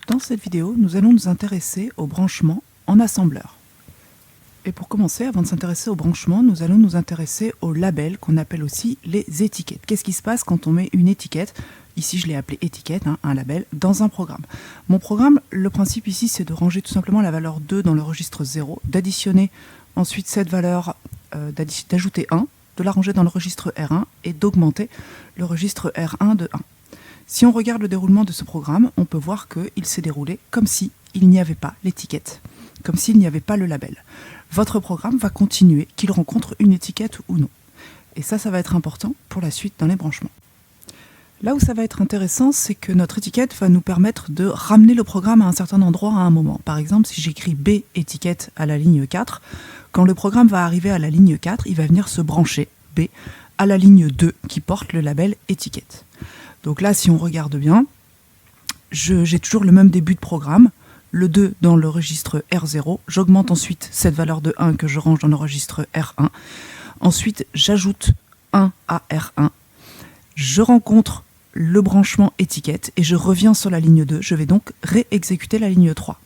Dans cette vidéo, nous allons nous intéresser au branchement en assembleur. Et pour commencer, avant de s'intéresser au branchement, nous allons nous intéresser aux labels qu'on appelle aussi les étiquettes. Qu'est-ce qui se passe quand on met une étiquette, ici je l'ai appelé étiquette, un label, dans un programme? Mon programme, le principe ici, c'est de ranger tout simplement la valeur 2 dans le registre 0, d'additionner ensuite cette valeur, d'ajouter 1, de la ranger dans le registre R1 et d'augmenter le registre R1 de 1. Si on regarde le déroulement de ce programme, on peut voir qu'il s'est déroulé comme s'il n'y avait pas l'étiquette, comme s'il n'y avait pas le label. Votre programme va continuer qu'il rencontre une étiquette ou non. Et ça va être important pour la suite dans les branchements. Là où ça va être intéressant, c'est que notre étiquette va nous permettre de ramener le programme à un certain endroit à un moment. Par exemple, si j'écris B étiquette à la ligne 4, quand le programme va arriver à la ligne 4, il va venir se brancher, B, à la ligne 2 qui porte le label étiquette. Donc là, si on regarde bien, j'ai toujours le même début de programme, le 2 dans le registre R0, j'augmente ensuite cette valeur de 1 que je range dans le registre R1, ensuite j'ajoute 1 à R1, je rencontre le branchement étiquette et je reviens sur la ligne 2, je vais donc réexécuter la ligne 3.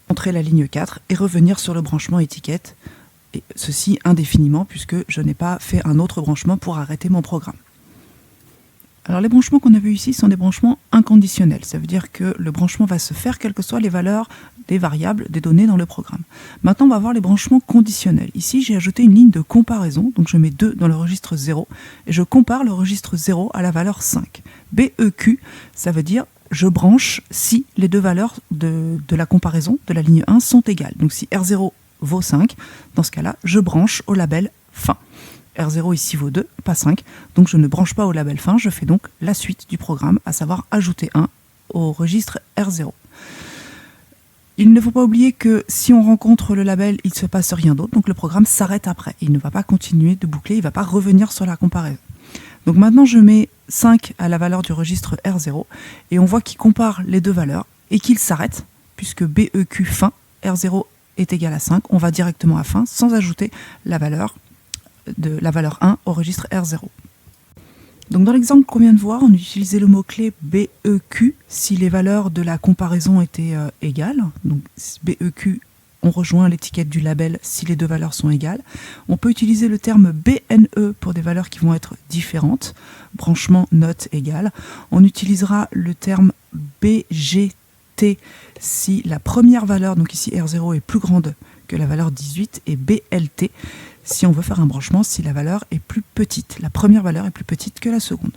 Entrer la ligne 4 et revenir sur le branchement étiquette, et ceci indéfiniment puisque je n'ai pas fait un autre branchement pour arrêter mon programme. Alors les branchements qu'on a vus ici sont des branchements inconditionnels, ça veut dire que le branchement va se faire quelles que soient les valeurs des variables, des données dans le programme. Maintenant on va voir les branchements conditionnels. Ici j'ai ajouté une ligne de comparaison, donc je mets 2 dans le registre 0 et je compare le registre 0 à la valeur 5. BEQ, ça veut dire je branche si les deux valeurs de la comparaison de la ligne 1 sont égales. Donc si R0 vaut 5, dans ce cas-là je branche au label fin. R0 ici vaut 2, pas 5, donc je ne branche pas au label fin, je fais donc la suite du programme, à savoir ajouter 1 au registre R0. Il ne faut pas oublier que si on rencontre le label, il ne se passe rien d'autre, donc le programme s'arrête après. Il ne va pas continuer de boucler, il ne va pas revenir sur la comparaison. Donc maintenant je mets 5 à la valeur du registre R0, et on voit qu'il compare les deux valeurs, et qu'il s'arrête, puisque BEQ fin, R0 est égal à 5, on va directement à fin, sans ajouter la valeur 1 au registre R0. Donc dans l'exemple qu'on vient de voir, on utilisait le mot-clé BEQ si les valeurs de la comparaison étaient égales. Donc BEQ, on rejoint l'étiquette du label si les deux valeurs sont égales. On peut utiliser le terme BNE pour des valeurs qui vont être différentes, branchement, note égale. On utilisera le terme BGT si la première valeur, donc ici R0, est plus grande que la valeur 18, et BLT si on veut faire un branchement si la valeur est plus petite. La première valeur est plus petite que la seconde.